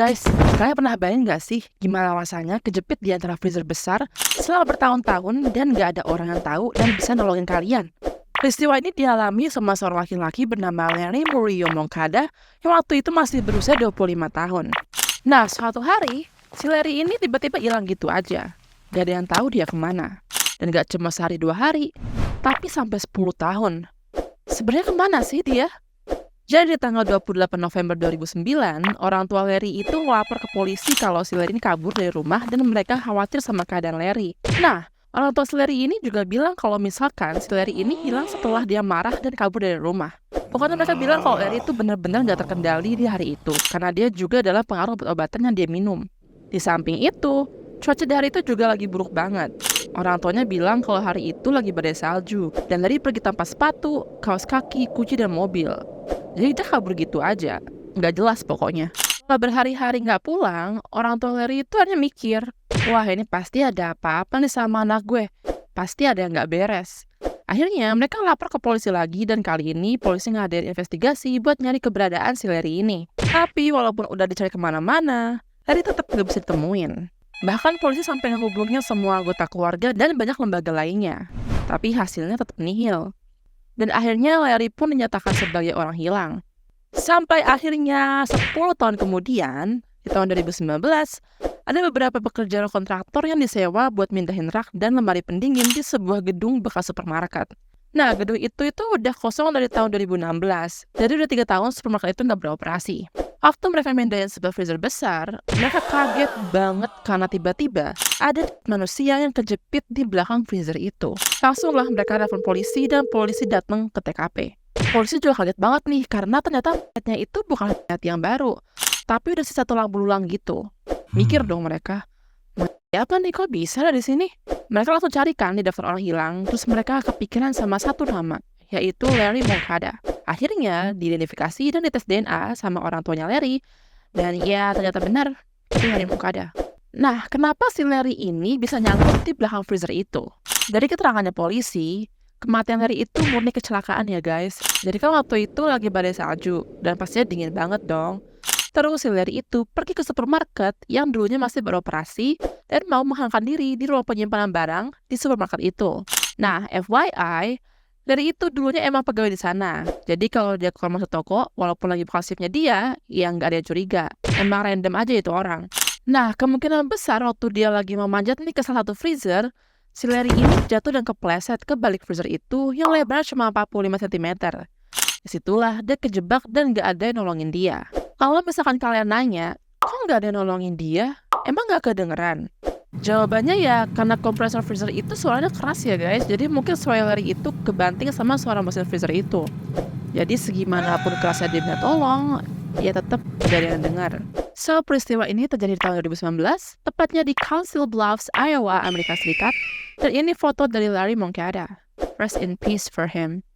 Guys, kalian pernah bayangin nggak sih gimana rasanya kejepit di antara freezer besar selama bertahun-tahun dan nggak ada orang yang tahu dan bisa nolongin kalian? Peristiwa ini dialami sama seorang laki-laki bernama Larry Murillo Moncada yang waktu itu masih berusia 25 tahun. Nah, suatu hari, si Larry ini tiba-tiba hilang gitu aja. Gak ada yang tahu dia kemana. Dan gak cuma sehari 2 hari, tapi sampai 10 tahun. Sebenarnya kemana sih dia? Jadi di tanggal 28 November 2009, orang tua Larry itu ngelapor ke polisi kalau si Larry ini kabur dari rumah dan mereka khawatir sama keadaan Larry. Nah, orang tua si Larry ini juga bilang kalau misalkan si Larry ini hilang setelah dia marah dan kabur dari rumah. Pokoknya mereka bilang kalau Larry itu benar-benar gak terkendali di hari itu, karena dia juga adalah pengaruh obat-obatan yang dia minum. Di samping itu, cuaca di hari itu juga lagi buruk banget. Orang tuanya bilang kalau hari itu lagi badai salju, dan Larry pergi tanpa sepatu, kaos kaki, kunci, dan mobil. Jadi dia kabur gitu aja, nggak jelas pokoknya. Setelah berhari-hari nggak pulang, orang tua Larry itu hanya mikir, wah ini pasti ada apa-apa nih sama anak gue, pasti ada yang nggak beres. Akhirnya mereka lapor ke polisi lagi dan kali ini polisi ngadain investigasi buat nyari keberadaan si Larry ini. Tapi walaupun udah dicari kemana-mana, Larry tetap nggak bisa ditemuin. Bahkan polisi sampai ngehubungin semua anggota keluarga dan banyak lembaga lainnya. Tapi hasilnya tetap nihil. Dan akhirnya Larry pun dinyatakan sebagai orang hilang. Sampai akhirnya 10 tahun kemudian, di tahun 2019, ada beberapa pekerja kontraktor yang disewa buat mindahin rak dan lemari pendingin di sebuah gedung bekas supermarket. Nah, gedung itu udah kosong dari tahun 2016. Jadi udah 3 tahun supermarket itu nggak beroperasi. Waktu mereka mindahin sebuah freezer besar, mereka kaget banget karena tiba-tiba ada manusia yang kejepit di belakang freezer itu. Langsunglah mereka telepon polisi dan polisi datang ke TKP. Polisi juga kaget banget nih karena ternyata mayatnya itu bukan mayat yang baru, tapi udah sisa tulang belulang gitu. Mikir dong mereka, apa nih kok bisa ada di sini? Mereka langsung carikan di daftar orang hilang, terus mereka kepikiran sama satu nama, yaitu Larry Moncada. Akhirnya diidentifikasi dan dites DNA sama orang tuanya Larry, dan ya ternyata benar, itu Larry Moncada. Nah, kenapa si Larry ini bisa nyangkut di belakang freezer itu? Dari keterangannya polisi, kematian Larry itu murni kecelakaan ya guys. Jadi kan waktu itu lagi badai salju, dan pastinya dingin banget dong. Terus si Larry itu pergi ke supermarket yang dulunya masih beroperasi dan mau menghangkan diri di ruang penyimpanan barang di supermarket itu. Nah, FYI, Larry itu dulunya emang pegawai di sana. Jadi kalau dia keluar masuk toko, walaupun lagi bukan shiftnya dia, ya nggak ada yang curiga. Emang random aja itu orang. Nah, kemungkinan besar waktu dia lagi mau manjat nih ke salah satu freezer, si Larry ini jatuh dan kepleset ke balik freezer itu yang lebarnya cuma 45 cm. Disitulah dia kejebak dan nggak ada yang nolongin dia. Kalau misalkan kalian nanya, kok nggak ada yang nolongin dia? Emang nggak kedengeran? Jawabannya ya karena kompresor freezer itu suaranya keras ya guys. Jadi mungkin suara Larry itu kebanting sama suara mesin freezer itu. Jadi segimanapun kerasnya dia minta tolong, ya tetap tidak ada yang dengar. So, peristiwa ini terjadi di tahun 2019, tepatnya di Council Bluffs, Iowa, Amerika Serikat. Dan ini foto dari Larry Moncada. Rest in peace for him.